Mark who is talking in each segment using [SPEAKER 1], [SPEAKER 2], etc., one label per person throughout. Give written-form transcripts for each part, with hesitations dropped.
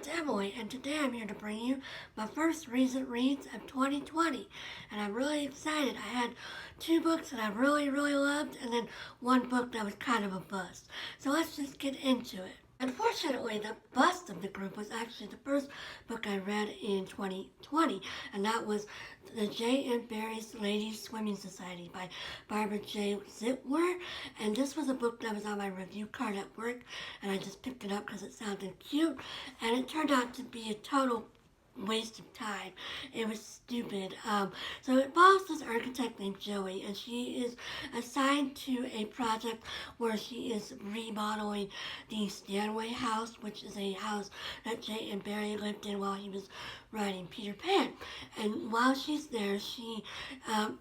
[SPEAKER 1] it's Emily, and today I'm here to bring you my first recent reads of 2020, and I'm really excited. I had two books that I really loved, and then one book that was kind of a bust. So let's just get into it. Unfortunately, the bust of the group was actually the first book I read in 2020, and that was the J. M. Barrie's Ladies Swimming Society by Barbara J. Zitwer. And this was a book that was on my review card at work, and I just picked it up because it sounded cute, and it turned out to be a total waste of time. It was stupid. So it follows this architect named Joey, and she is assigned to a project where she is remodeling the Stanway house, which is a house that J. M. Barrie lived in while he was writing Peter Pan. And while she's there, she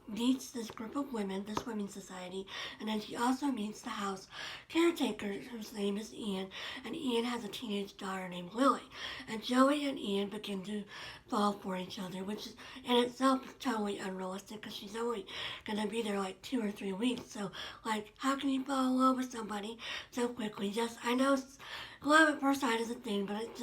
[SPEAKER 1] meets this group of women, the swimming society, and then she also meets the house caretaker, whose name is Ian, and Ian has a teenage daughter named Lily. And Joey and Ian begin to fall for each other, which is in itself is totally unrealistic because she's only going to be there like 2 or 3 weeks. So, like, how can you fall in love with somebody so quickly? Just, I know love at first sight is a thing, but it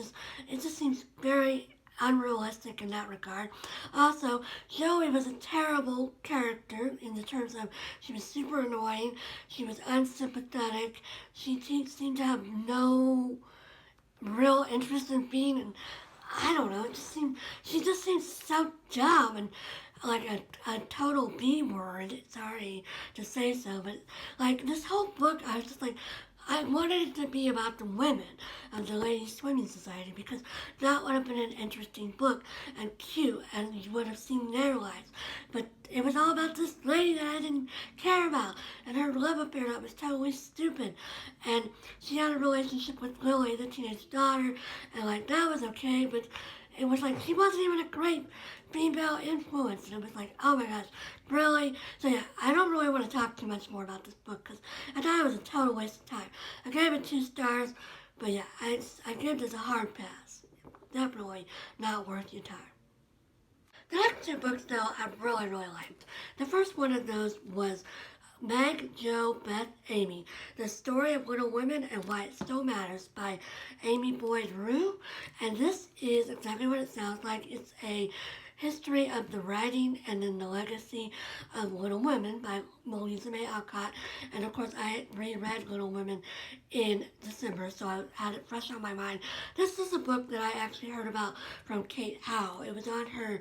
[SPEAKER 1] just seems very unrealistic in that regard. Also, Joey was a terrible character in the terms of she was super annoying, she was unsympathetic, she seemed to have no real interest in being, and I don't know, she just seemed so dumb and like a total B word. Sorry to say so, but like this whole book, I was just like, I wanted it to be about the women of the Ladies Swimming Society because that would have been an interesting book and cute, and you would have seen their lives. But it was all about this lady that I didn't care about, and her love affair that was totally stupid. And she had a relationship with Lily, the teenage daughter, and like that was okay, but it was like she wasn't even a great female influence, and it was like, oh my gosh, really? So yeah, I don't really want to talk too much more about this book because I thought it was a total waste of time. I gave it 2 stars, but yeah, I give this a hard pass. Definitely not worth your time. The next 2 books, though, I really liked. The first one of those was Meg, Jo, Beth, Amy, The Story of Little Women and Why It Still Matters by Amy Boyd Rioux. And this is exactly what it sounds like. It's a history of the writing and then the legacy of Little Women by Louisa May Alcott. And of course, I reread Little Women in December, so I had it fresh on my mind. This is a book that I actually heard about from Kate Howe. It was on her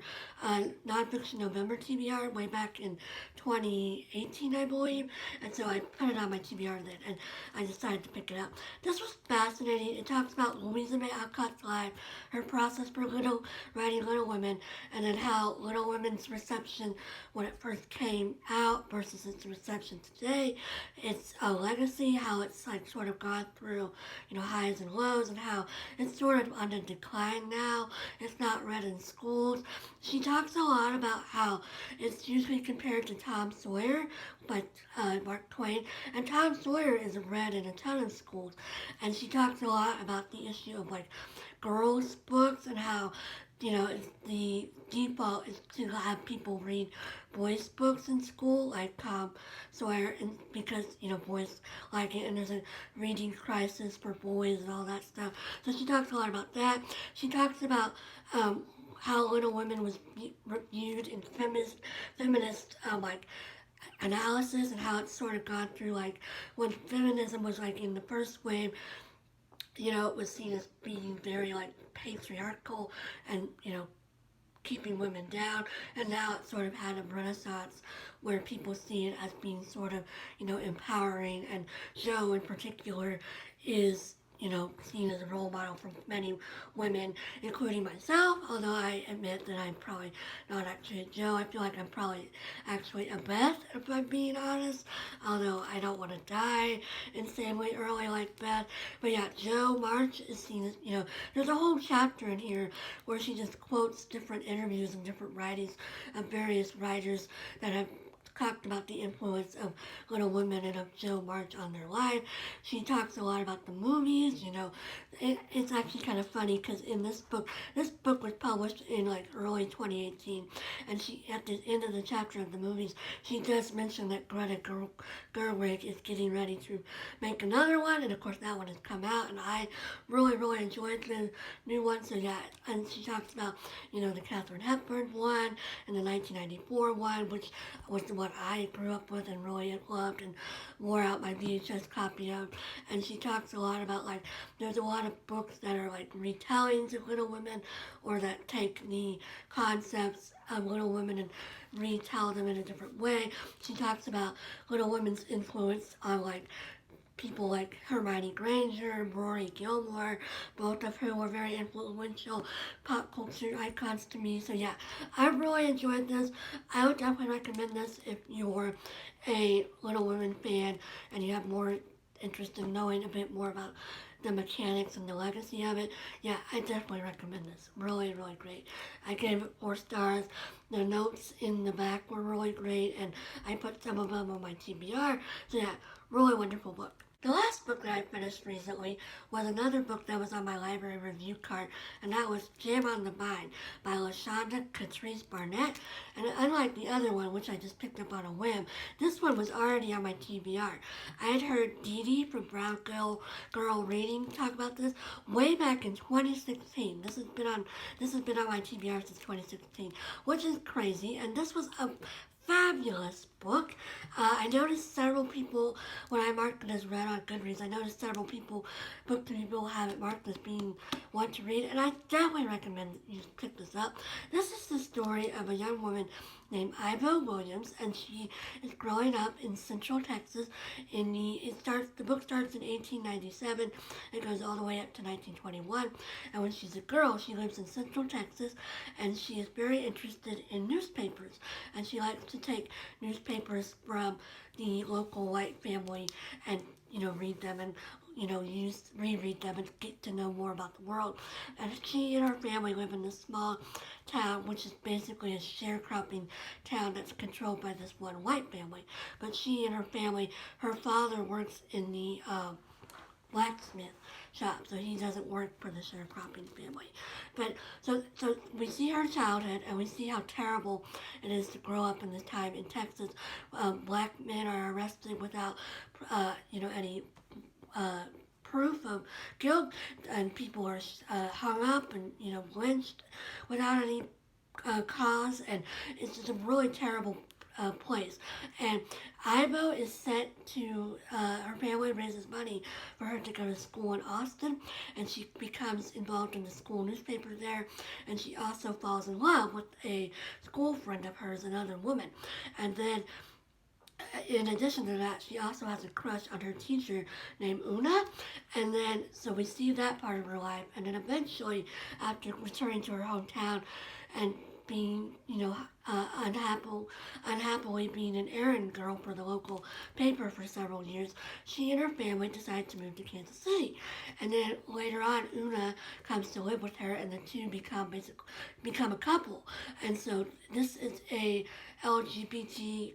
[SPEAKER 1] Nonfiction November TBR way back in 2018, I believe. And so I put it on my TBR then, and I decided to pick it up. This was fascinating. It talks about Louisa May Alcott's life, her process for writing Little Women, and then how Little Women's reception when it first came out versus its reception today, its legacy, how it's like sort of gone through, highs and lows, and how it's sort of on the decline now. It's not read in schools. She talks a lot about how it's usually compared to Tom Sawyer by Mark Twain, and Tom Sawyer is read in a ton of schools. And she talks a lot about the issue of like girls' books and how the default is to have people read boys' books in school, like Tom Sawyer, and because, boys like it, and there's a reading crisis for boys and all that stuff. So she talks a lot about that. She talks about how Little Women was viewed in feminist like analysis, and how it's sort of gone through like when feminism was like in the first wave, it was seen as being very like patriarchal and, keeping women down, and now it's sort of had a renaissance where people see it as being sort of, empowering, and Jo in particular is, seen as a role model for many women, including myself, although I admit that I'm probably not actually a Jo. I feel like I'm probably actually a Beth, if I'm being honest, although I don't want to die insanely early like Beth. But yeah, Jo March is seen as, there's a whole chapter in here where she just quotes different interviews and different writings of various writers that have talked about the influence of Little Women and of Joe March on their life. She talks a lot about the movies. It's actually kind of funny because in this book was published in like early 2018, and she, at the end of the chapter of the movies, she does mention that Greta Gerwig is getting ready to make another one, and of course that one has come out, and I really enjoyed the new one. So yeah, and she talks about the Katharine Hepburn one and the 1994 one, which was the one I grew up with and really loved and wore out my VHS copy of. And she talks a lot about like there's a lot of books that are like retellings of Little Women, or that take the concepts of Little Women and retell them in a different way. She talks about Little Women's influence on like people like Hermione Granger, Rory Gilmore, both of whom were very influential pop culture icons to me. So yeah, I really enjoyed this. I would definitely recommend this if you're a Little Women fan and you have more interest in knowing a bit more about the mechanics and the legacy of it. Yeah, I definitely recommend this. Really great. I gave it 4 stars. The notes in the back were really great, and I put some of them on my TBR. So yeah, really wonderful book. The last book that I finished recently was another book that was on my library review card, and that was Jam on the Vine by LaShonda, Katrice, Barnett. And unlike the other one, which I just picked up on a whim, this one was already on my TBR. I had heard Dee Dee from Brown Girl Reading talk about this way back in 2016. This has been on my TBR since 2016, which is crazy. And this was a fabulous book. I noticed several people, when I marked it as read on Goodreads, I noticed several book people have it marked as being one to read, and I definitely recommend you pick this up. This is the story of a young woman named Ivo Williams, and she is growing up in Central Texas. The book starts in 1897. It goes all the way up to 1921. And when she's a girl, she lives in Central Texas, and she is very interested in newspapers. And she likes to take newspapers from the local white family and read them and reread them and get to know more about the world. And she and her family live in this small town, which is basically a sharecropping town that's controlled by this one white family. But she and her family, her father works in the blacksmith shop, so he doesn't work for the sharecropping family. But so we see her childhood, and we see how terrible it is to grow up in this time in Texas. Black men are arrested without any proof of guilt, and people are hung up and lynched without any cause, and it's just a really terrible place. And Ivo is sent to, her family raises money for her to go to school in Austin, and she becomes involved in the school newspaper there, and she also falls in love with a school friend of hers, another woman. And then in addition to that, she also has a crush on her teacher named Una, and then so we see that part of her life, and then eventually, after returning to her hometown and being, unhappily being an errand girl for the local paper for several years, she and her family decide to move to Kansas City. And then later on, Una comes to live with her, and the two become a couple. And so this is a LGBT,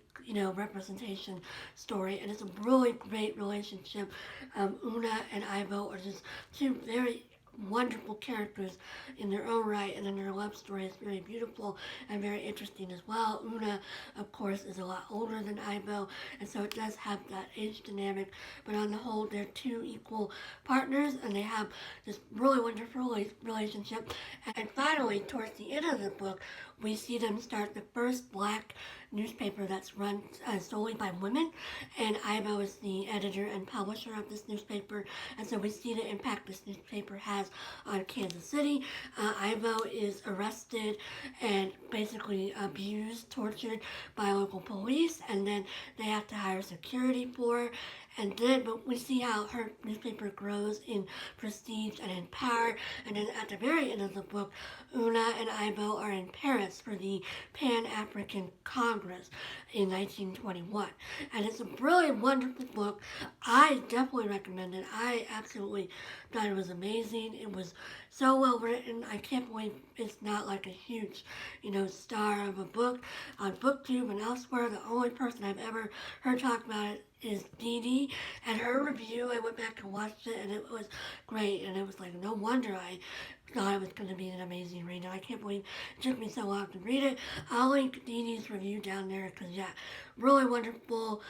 [SPEAKER 1] representation story, and it's a really great relationship. Una and Ivo are just two very wonderful characters in their own right, and then their love story is very beautiful and very interesting as well. Una, of course, is a lot older than Ivo, and so it does have that age dynamic, but on the whole, they're two equal partners, and they have this really wonderful relationship. And finally, towards the end of the book, we see them start the first black newspaper that's run solely by women, and Ivo is the editor and publisher of this newspaper, and so we see the impact this newspaper has on Kansas City. Ivo is arrested and basically abused, tortured by local police, and then they have to hire security for her, but we see how her newspaper grows in prestige and in power, and then at the very end of the book, Una and Ivo are in Paris for the Pan-African Congress in 1921, and it's a really wonderful book. I definitely recommend it. I absolutely thought it was amazing. It was so well written. I can't believe it's not like a huge, star of a book on BookTube and elsewhere. The only person I've ever heard talk about it is Dee Dee, and her review, I went back and watched it, and it was great, and it was like, no wonder I thought it was going to be an amazing read, and I can't believe it took me so long to read it. I'll link Dee Dee's review down there, because, yeah, really wonderful,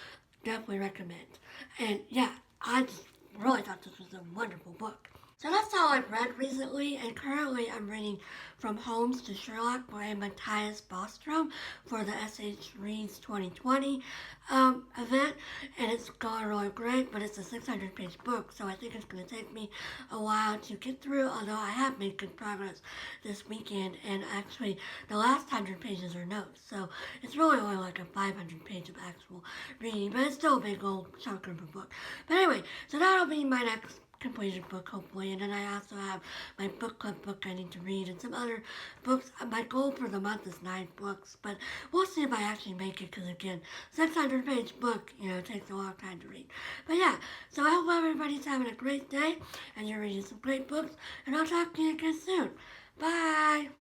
[SPEAKER 1] definitely recommend. And, yeah, I just really thought this was a wonderful book. So that's all I've read recently, and currently I'm reading From Holmes to Sherlock by Matthias Boström for the SH Reads 2020 event, and it's going really great, but it's a 600-page book, so I think it's going to take me a while to get through, although I have made good progress this weekend, and actually the last 100 pages are notes, so it's really only like a 500-page of actual reading, but it's still a big old chunk of a book. But anyway, so that'll be my next completed book, hopefully, and then I also have my book club book I need to read and some other books. My goal for the month is 9 books, but we'll see if I actually make it, because again, 600-page book, takes a long time to read. But yeah, so I hope everybody's having a great day and you're reading some great books, and I'll talk to you again soon. Bye!